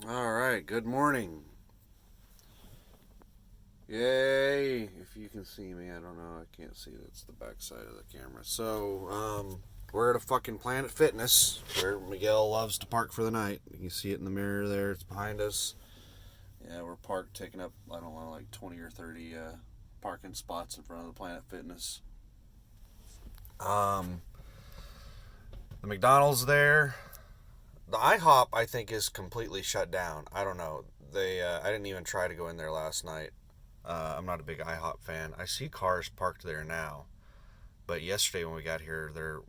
All right, good morning. Yay! If you can see me, I don't know. I can't see. That's the back side of the camera. We're at a fucking Planet Fitness where Miguel loves to park for the night. You can see it in the mirror there. It's behind us. Yeah, we're parked, taking up, I don't know, like 20 or 30 parking spots in front of the Planet Fitness. The McDonald's there. The IHOP, I think, is completely shut down. I don't know. I didn't even try to go in there last night. I'm not a big IHOP fan. I see cars parked there now, but yesterday when we got here, there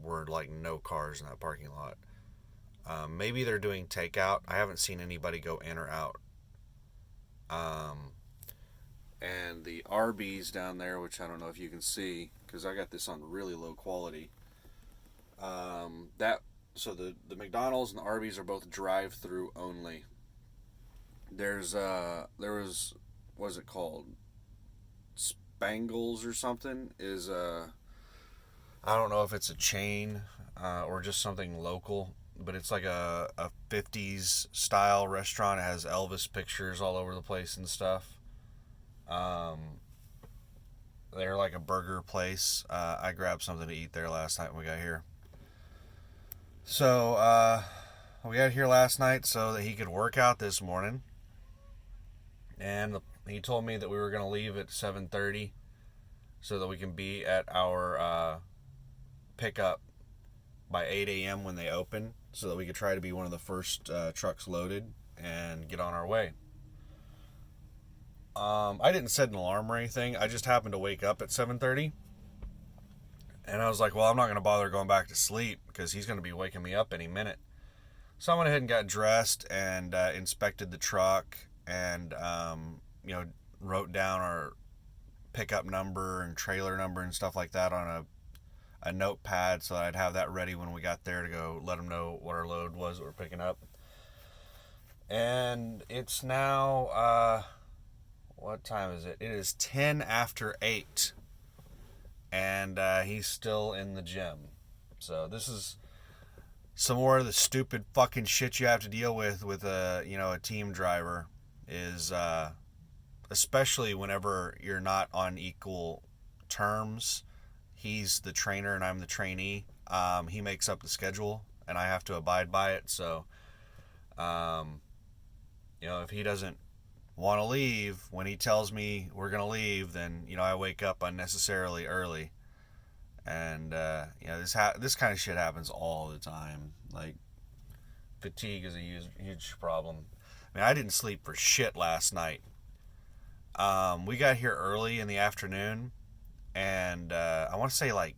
were like no cars in that parking lot. Maybe they're doing takeout. I haven't seen anybody go in or out. And the Arby's down there, which I don't know if you can see, because I got this on really low quality. The McDonald's and the Arby's are both drive-through only. There was, what is it called? Spangles or something I don't know if it's a chain or just something local, but it's like a 50s style restaurant. It has Elvis pictures all over the place and stuff. They're like a burger place. I grabbed something to eat there last night when we got here. So we got here last night so that he could work out this morning. And he told me that we were going to leave at 7:30 so that we can be at our pickup by 8 a.m. when they open, so that we could try to be one of the first trucks loaded and get on our way. I didn't set an alarm or anything. I just happened to wake up at 7:30. And I was like, well, I'm not going to bother going back to sleep because he's going to be waking me up any minute. So I went ahead and got dressed and inspected the truck and, wrote down our pickup number and trailer number and stuff like that on a notepad so that I'd have that ready when we got there to go let them know what our load was that we're picking up. And it's now, what time is it? It is 10 after 8. And he's still in the gym. So this is some more of the stupid fucking shit you have to deal with a team driver is especially whenever you're not on equal terms. He's the trainer and I'm the trainee. He makes up the schedule and I have to abide by it. So, if he doesn't want to leave when he tells me we're going to leave, then I wake up unnecessarily early. And this kind of shit happens all the time. Like, fatigue is a huge problem. I mean, I didn't sleep for shit last night. We got here early in the afternoon, and I want to say like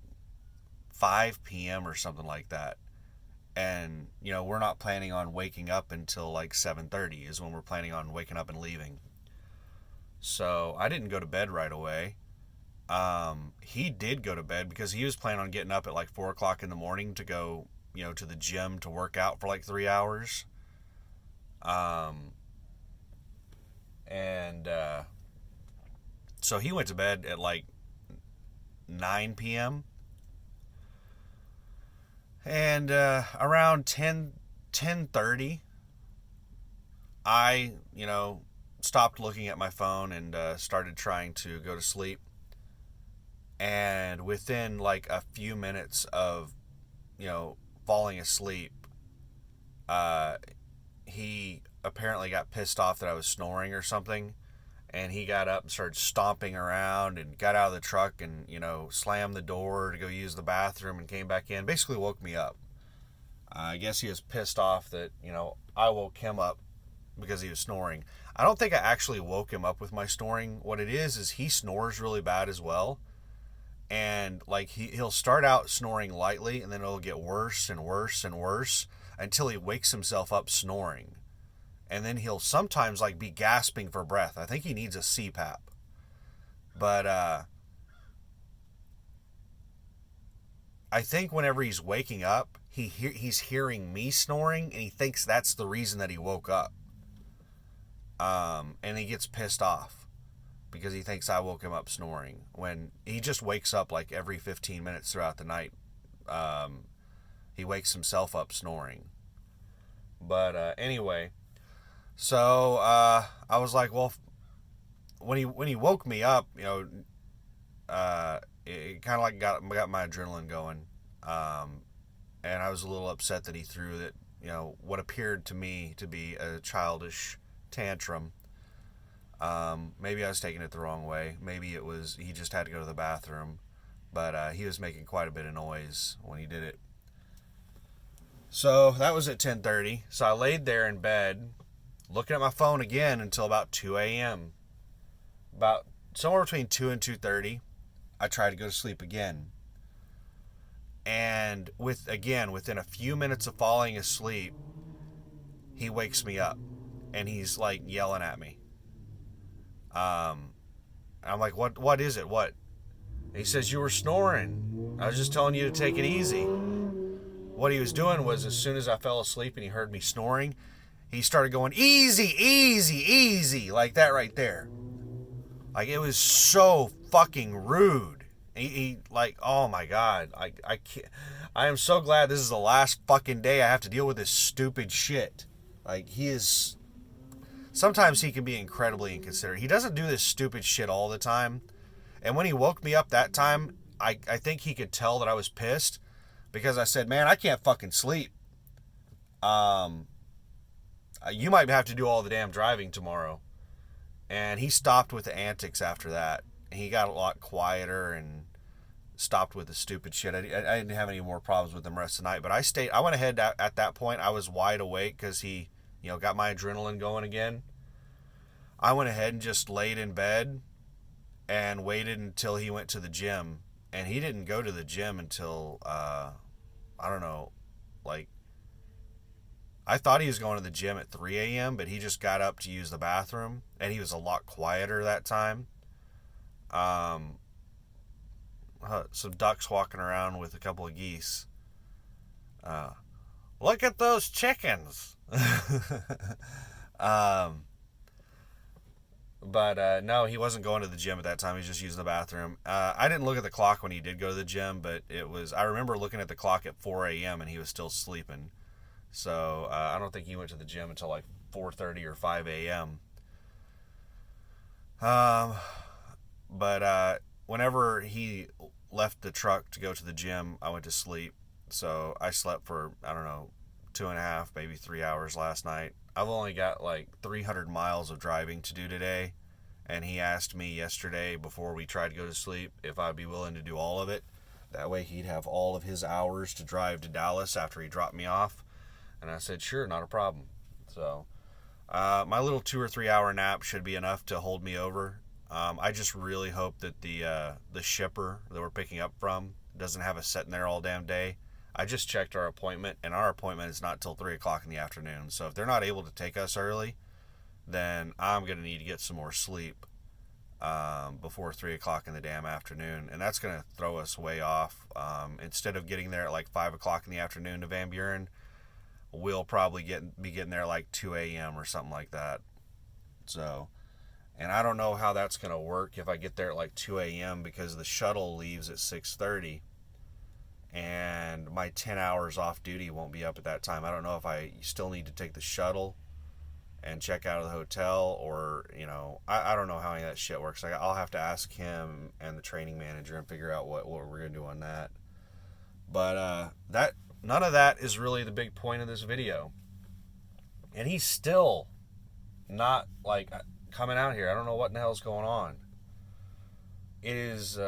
5 p.m. or something like that. And we're not planning on waking up until like 7:30 is when we're planning on waking up and leaving. So I didn't go to bed right away. He did go to bed because he was planning on getting up at like 4 o'clock in the morning to go, to the gym to work out for like 3 hours. So he went to bed at like 9 p.m. And around 10:30, I, stopped looking at my phone and started trying to go to sleep. And within like a few minutes of, falling asleep, he apparently got pissed off that I was snoring or something. And he got up and started stomping around and got out of the truck and, slammed the door to go use the bathroom and came back in. Basically woke me up. I guess he was pissed off that, I woke him up because he was snoring. I don't think I actually woke him up with my snoring. What it is he snores really bad as well. And like he'll start out snoring lightly and then it'll get worse and worse and worse until he wakes himself up snoring. And then he'll sometimes like be gasping for breath. I think he needs a CPAP. But I think whenever he's waking up, he's hearing me snoring and he thinks that's the reason that he woke up. And he gets pissed off because he thinks I woke him up snoring when he just wakes up like every 15 minutes throughout the night. He wakes himself up snoring. But anyway, So I was like, well, when he woke me up, it kind of like got my adrenaline going, um, and I was a little upset that he threw that, what appeared to me to be a childish tantrum. Maybe I was taking it the wrong way. Maybe it was he just had to go to the bathroom, but he was making quite a bit of noise when he did it. So that was at 10:30. So I laid there in bed, looking at my phone again until about 2 a.m. About somewhere between 2 and 2:30, I tried to go to sleep again. And within a few minutes of falling asleep, he wakes me up and he's like yelling at me. Um, I'm like, what is it? What? And he says, you were snoring. I was just telling you to take it easy. What he was doing was, as soon as I fell asleep and he heard me snoring, he started going, easy, easy, easy, like that right there. Like, it was so fucking rude. He like, oh my God. I can't. I am so glad this is the last fucking day I have to deal with this stupid shit. Like, he is. Sometimes he can be incredibly inconsiderate. He doesn't do this stupid shit all the time. And when he woke me up that time, I think he could tell that I was pissed, because I said, man, I can't fucking sleep. You might have to do all the damn driving tomorrow. And he stopped with the antics after that. He got a lot quieter and stopped with the stupid shit. I didn't have any more problems with him the rest of the night. But I went ahead at that point. I was wide awake because he, got my adrenaline going again. I went ahead and just laid in bed and waited until he went to the gym. And he didn't go to the gym until, I don't know, like, I thought he was going to the gym at 3 a.m., but he just got up to use the bathroom, and he was a lot quieter that time. Um, some ducks walking around with a couple of geese. Look at those chickens. um, but no, he wasn't going to the gym at that time. He was just using the bathroom. I didn't look at the clock when he did go to the gym, but I remember looking at the clock at 4 a.m. and he was still sleeping. So I don't think he went to the gym until like 4:30 or 5 a.m. But whenever he left the truck to go to the gym, I went to sleep. So I slept for, I don't know, 2.5, maybe 3 hours last night. I've only got like 300 miles of driving to do today. And he asked me yesterday before we tried to go to sleep if I'd be willing to do all of it. That way he'd have all of his hours to drive to Dallas after he dropped me off. And I said, sure, not a problem. So my little 2 or 3 hour nap should be enough to hold me over. I just really hope that the shipper that we're picking up from doesn't have us sitting there all damn day. I just checked our appointment, and our appointment is not till 3 o'clock in the afternoon. So if they're not able to take us early, then I'm going to need to get some more sleep before 3 o'clock in the damn afternoon. And that's going to throw us way off. Instead of getting there at like 5 o'clock in the afternoon to Van Buren, we'll probably be getting there like 2 a.m. or something like that. So, and I don't know how that's going to work if I get there at like 2 a.m. because the shuttle leaves at 6:30 and my 10 hours off duty won't be up at that time. I don't know if I still need to take the shuttle and check out of the hotel, or, I don't know how any of that shit works. I'll have to ask him and the training manager and figure out what we're going to do on that. But none of that is really the big point of this video. And he's still not, like, coming out here. I don't know what in the hell's going on. It is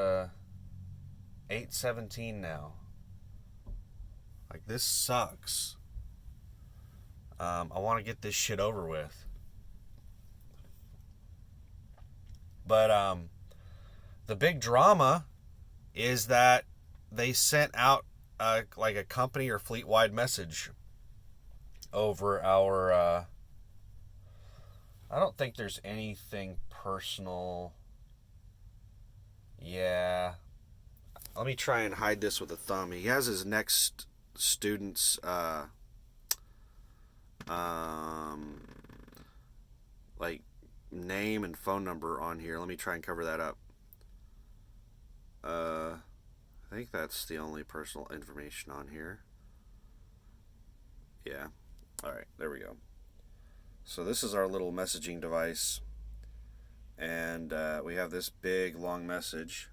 8:17 now. Like, this sucks. I want to get this shit over with. But the big drama is that they sent out like a company or fleet-wide message over our I don't think there's anything personal. Yeah. Let me try and hide this with a thumb. He has his next student's like name and phone number on here. Let me try and cover that up. I think that's the only personal information on here. Yeah. Alright, there we go. So this is our little messaging device, and we have this big long message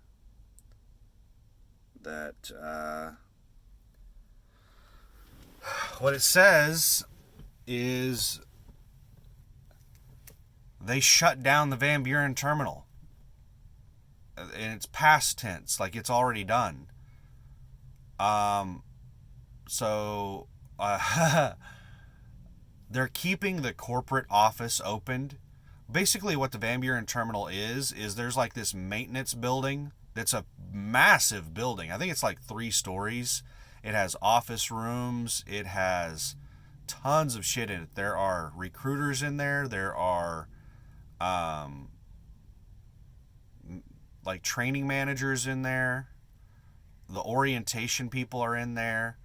that what it says is they shut down the Van Buren terminal. And it's past tense, like it's already done. So they're keeping the corporate office opened. Basically, what the Van Buren terminal is there's like this maintenance building that's a massive building. I think it's like 3 stories. It has office rooms. It has tons of shit in it. There are recruiters in there. There are like training managers in there. The orientation people are in there.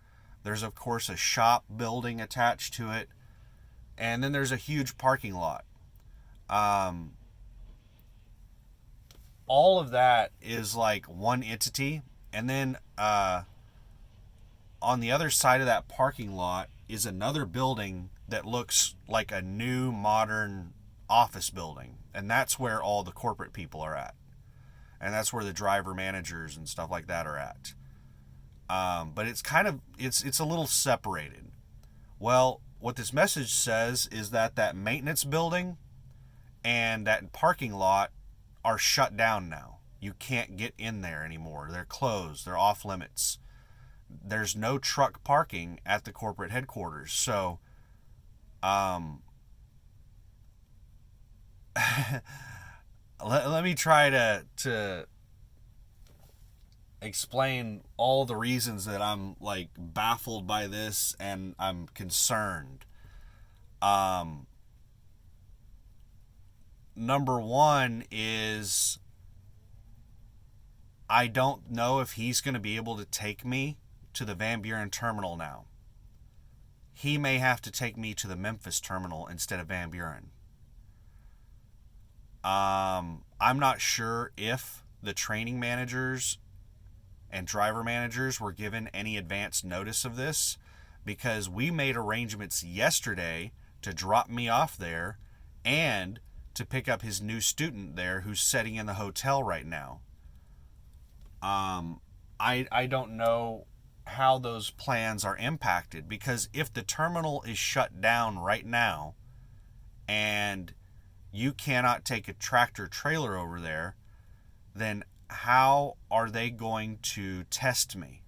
There's, of course, a shop building attached to it. And then there's a huge parking lot. All of that is like one entity. And then on the other side of that parking lot is another building that looks like a new modern office building. And that's where all the corporate people are at. And that's where the driver managers and stuff like that are at. But it's kind of, it's a little separated. Well, what this message says is that maintenance building and that parking lot are shut down now. You can't get in there anymore. They're closed. They're off limits. There's no truck parking at the corporate headquarters. So, let me try to explain all the reasons that I'm like baffled by this and I'm concerned. Number one is I don't know if he's going to be able to take me to the Van Buren terminal now. He may have to take me to the Memphis terminal instead of Van Buren. I'm not sure if the training managers and driver managers were given any advance notice of this, because we made arrangements yesterday to drop me off there and to pick up his new student there who's sitting in the hotel right now. I don't know how those plans are impacted, because if the terminal is shut down right now and you cannot take a tractor trailer over there, then how are they going to test me?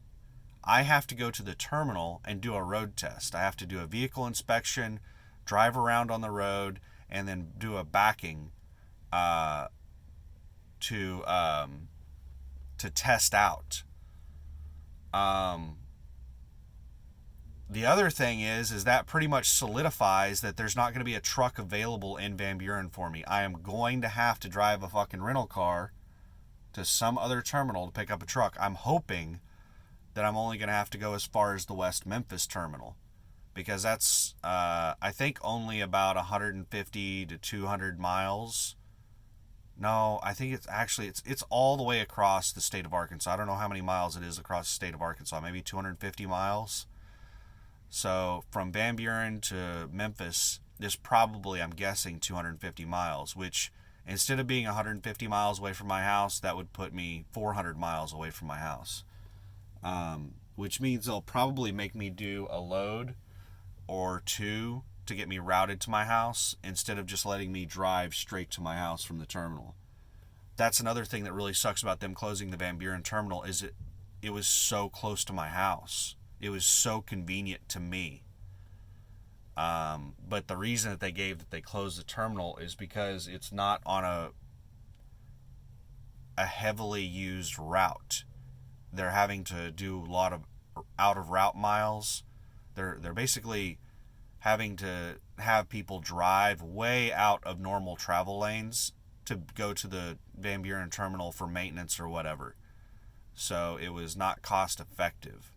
I have to go to the terminal and do a road test. I have to do a vehicle inspection, drive around on the road, and then do a backing to test out. The other thing is that pretty much solidifies that there's not going to be a truck available in Van Buren for me. I am going to have to drive a fucking rental car to some other terminal to pick up a truck. I'm hoping that I'm only going to have to go as far as the West Memphis terminal, because that's, I think, only about 150 to 200 miles. No, I think it's actually, it's all the way across the state of Arkansas. I don't know how many miles it is across the state of Arkansas, maybe 250 miles. So from Van Buren to Memphis is probably, I'm guessing, 250 miles, which instead of being 150 miles away from my house, that would put me 400 miles away from my house. Which means they'll probably make me do a load or two to get me routed to my house instead of just letting me drive straight to my house from the terminal. That's another thing that really sucks about them closing the Van Buren terminal, is it was so close to my house. It was so convenient to me. But the reason that they gave that they closed the terminal is because it's not on a heavily used route. They're having to do a lot of out of route miles. They're basically having to have people drive way out of normal travel lanes to go to the Van Buren terminal for maintenance or whatever. So it was not cost effective.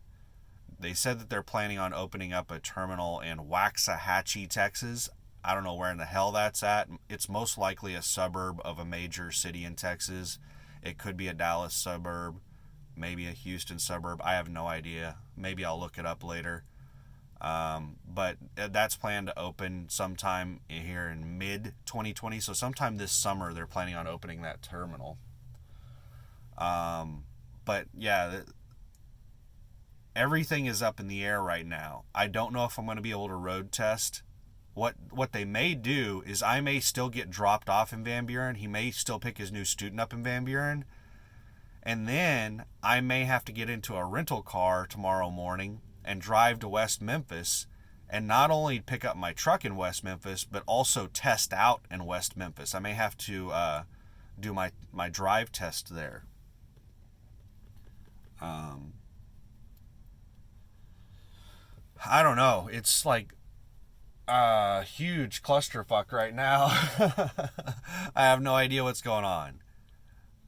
They said that they're planning on opening up a terminal in Waxahachie, Texas. I don't know where in the hell that's at. It's most likely a suburb of a major city in Texas. It could be a Dallas suburb, maybe a Houston suburb. I have no idea. Maybe I'll look it up later. But that's planned to open sometime here in mid 2020. So sometime this summer they're planning on opening that terminal. But yeah, everything is up in the air right now. I don't know if I'm going to be able to road test. What they may do is I may still get dropped off in Van Buren. He may still pick his new student up in Van Buren. And then I may have to get into a rental car tomorrow morning and drive to West Memphis and not only pick up my truck in West Memphis, but also test out in West Memphis. I may have to do my drive test there. I don't know. It's like a huge clusterfuck right now. I have no idea what's going on.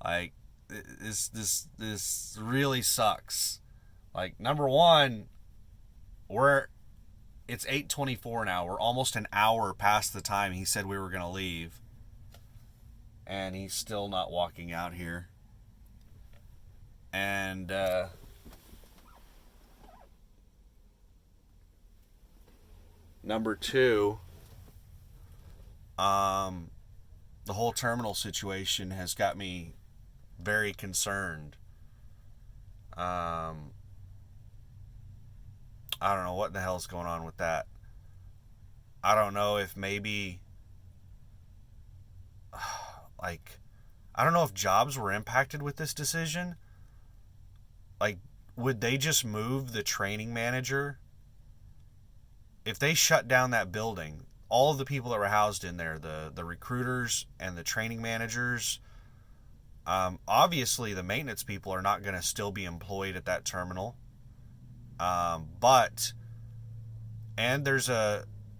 Like, this really sucks. Like, number one, it's 8:24 now. We're almost an hour past the time he said we were gonna leave, and he's still not walking out here. And number two, the whole terminal situation has got me very concerned. I don't know what the hell's going on with that. I don't know if maybe, like, I don't know if jobs were impacted with this decision. Like, would they just move the training manager? If they shut down that building, all of the people that were housed in there, the recruiters and the training managers, obviously the maintenance people are not going to still be employed at that terminal. And there's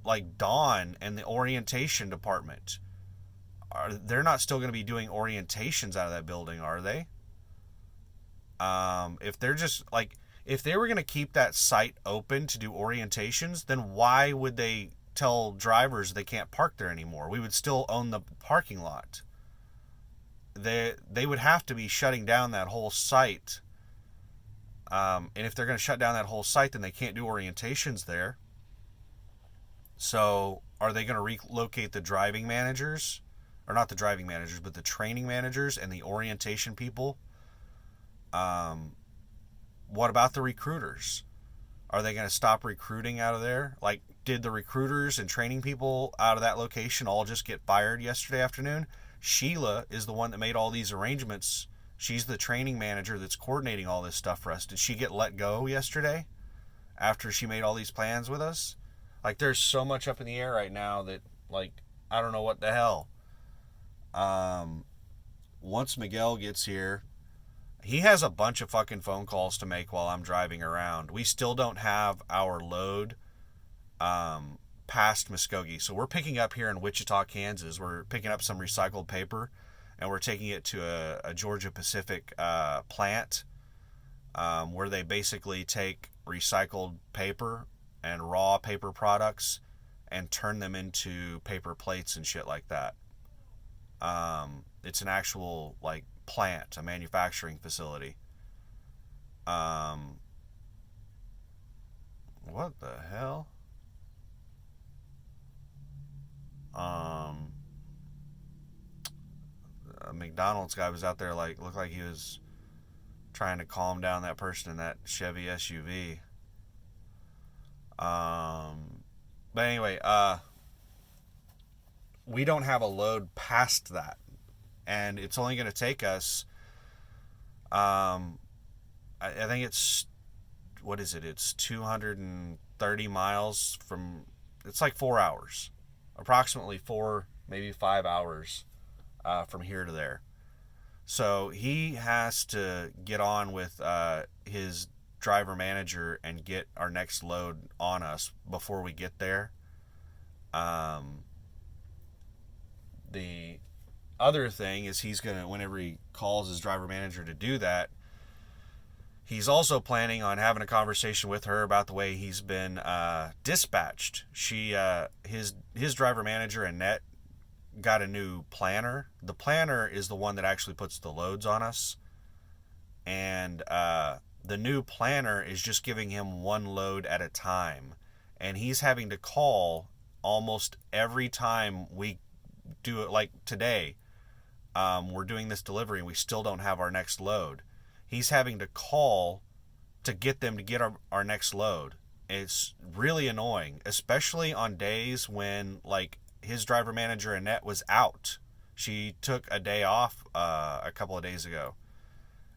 like Dawn and the orientation department. They're not still going to be doing orientations out of that building, are they? If they're just like, if they were going to keep that site open to do orientations, then why would they tell drivers they can't park there anymore? We would still own the parking lot. They would have to be shutting down that whole site. And if they're going to shut down that whole site, then they can't do orientations there. So are they going to relocate the driving managers? Or not the driving managers, but the training managers and the orientation people? What about the recruiters? Are they going to stop recruiting out of there? Like, did the recruiters and training people out of that location all just get fired yesterday afternoon? Sheila is the one that made all these arrangements. She's the training manager that's coordinating all this stuff for us. Did she get let go yesterday after she made all these plans with us? Like, there's so much up in the air right now that, like, I don't know what the hell. Once Miguel gets here, he has a bunch of fucking phone calls to make while I'm driving around. We still don't have our load past Muskogee. So we're picking up here in Wichita, Kansas. We're picking up some recycled paper, and we're taking it to a Georgia Pacific plant where they basically take recycled paper and raw paper products and turn them into paper plates and shit like that. It's an actual, like, plant, a manufacturing facility. What the hell? A McDonald's guy was out there, like, looked like he was trying to calm down that person in that Chevy SUV. But anyway, we don't have a load past that, and it's only going to take us, I think it's, what is it? It's 230 miles from, it's like 4 hours, approximately 4, maybe 5 hours from here to there. So he has to get on with his driver manager and get our next load on us before we get there. The other thing is he's going to, whenever he calls his driver manager to do that, he's also planning on having a conversation with her about the way he's been dispatched. His driver manager, Annette, got a new planner. The planner is the one that actually puts the loads on us. And the new planner is just giving him one load at a time. and he's having to call almost every time we do it. Like today, we're doing this delivery and we still don't have our next load. He's having to call to get them to get our next load. It's really annoying, especially on days when, like, his driver manager Annette was out. She took a day off a couple of days ago,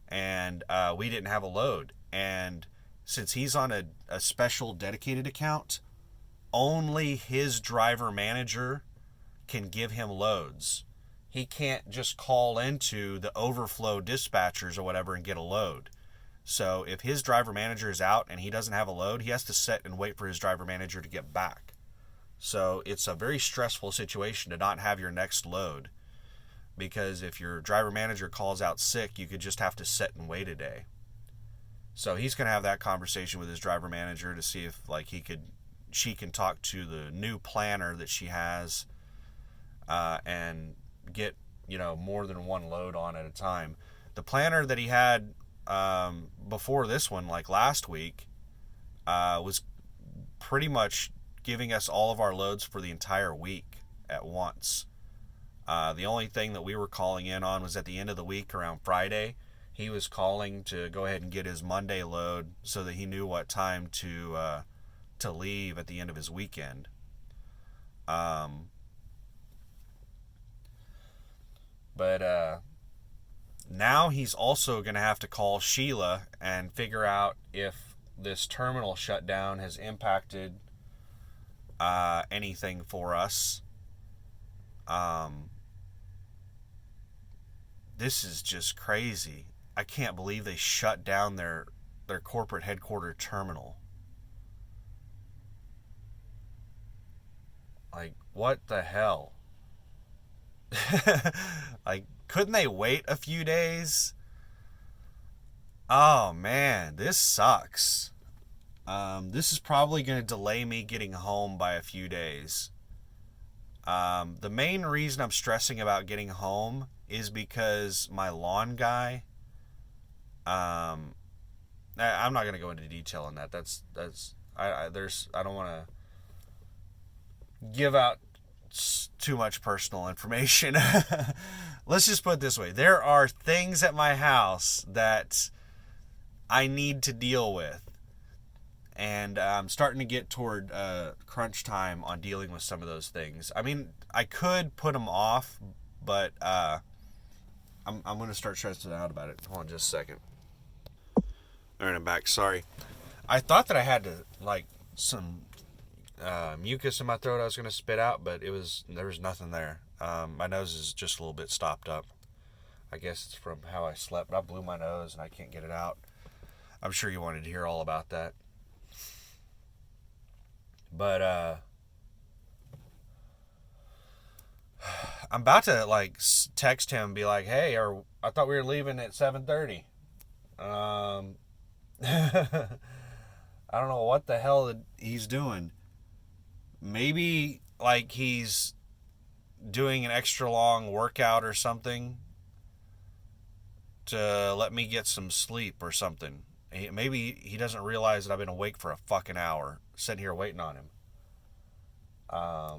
and we didn't have a load. And since he's on a special dedicated account, only his driver manager can give him loads. He can't just call into the overflow dispatchers or whatever and get a load. So if his driver manager is out and he doesn't have a load, he has to sit and wait for his driver manager to get back. So it's a very stressful situation to not have your next load, because if your driver manager calls out sick, you could just have to sit and wait a day. So he's going to have that conversation with his driver manager to see if, like, she can talk to the new planner that she has, and get, more than one load on at a time. The planner that he had before this one, like last week, was pretty much giving us all of our loads for the entire week at once. The only thing that we were calling in on was at the end of the week around Friday. He was calling to go ahead and get his Monday load so that he knew what time to leave at the end of his weekend. But now he's also going to have to call Sheila and figure out if this terminal shutdown has impacted anything for us. This is just crazy. I can't believe they shut down their corporate headquarter terminal. Like, what the hell? Like, couldn't they wait a few days? Oh man, this sucks. This is probably going to delay me getting home by a few days. The main reason I'm stressing about getting home is because my lawn guy, I'm not going to go into detail on that. I don't want to give out too much personal information. Let's just put it this way. There are things at my house that I need to deal with. And I'm starting to get toward crunch time on dealing with some of those things. I mean, I could put them off, but I'm going to start stressing out about it. Hold on just a second. All right, I'm back. Sorry. I thought that I had some mucus in my throat I was going to spit out, but there was nothing there. My nose is just a little bit stopped up. I guess it's from how I slept. I blew my nose and I can't get it out. I'm sure you wanted to hear all about that. But I'm about to text him and be like, "Hey, I thought we were leaving at 7:30." I don't know what the hell he's doing. Maybe he's doing an extra long workout or something to let me get some sleep or something. Maybe he doesn't realize that I've been awake for a fucking hour, sitting here waiting on him. I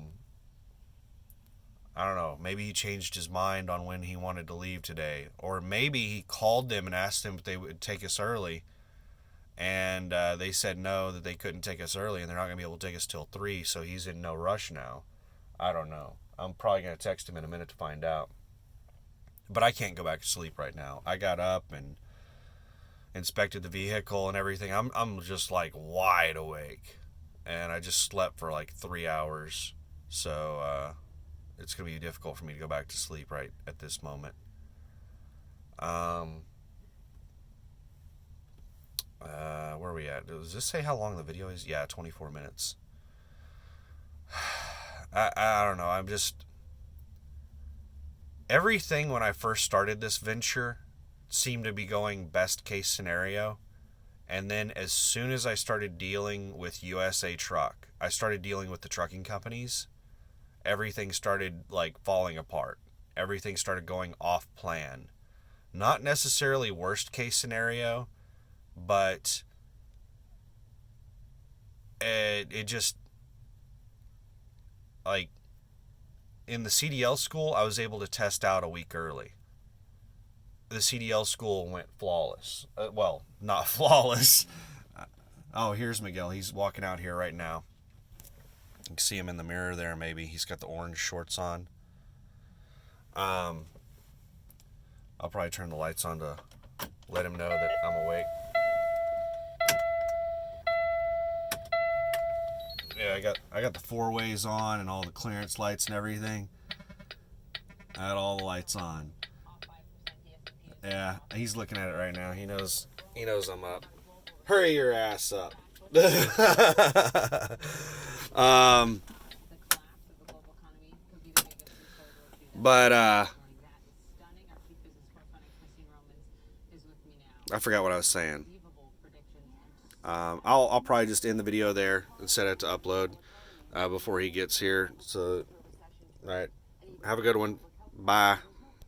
don't know. Maybe he changed his mind on when he wanted to leave today. Or maybe he called them and asked them if they would take us early. And they said no, that they couldn't take us early, and they're not going to be able to take us till 3, so he's in no rush now. I don't know. I'm probably going to text him in a minute to find out. But I can't go back to sleep right now. I got up and inspected the vehicle and everything. I'm just wide awake. And I just slept for 3 hours. So it's going to be difficult for me to go back to sleep right at this moment. Where are we at? Does this say how long the video is? Yeah, 24 minutes. I don't know. I'm just... Everything when I first started this venture seemed to be going best case scenario. And then as soon as I started dealing with USA Truck, I started dealing with the trucking companies, everything started falling apart. Everything started going off plan. Not necessarily worst case scenario, but it just, like, in the CDL school, I was able to test out a week early. The CDL school went flawless. Well, not flawless. Oh, here's Miguel. He's walking out here right now. You can see him in the mirror there, maybe. He's got the orange shorts on. I'll probably turn the lights on to let him know that I'm awake. Yeah, I got the four ways on and all the clearance lights and everything. I got all the lights on. Yeah, he's looking at it right now. He knows I'm up. Hurry your ass up. But I forgot what I was saying. I'll probably just end the video there and set it to upload before he gets here. So, all right, have a good one. Bye.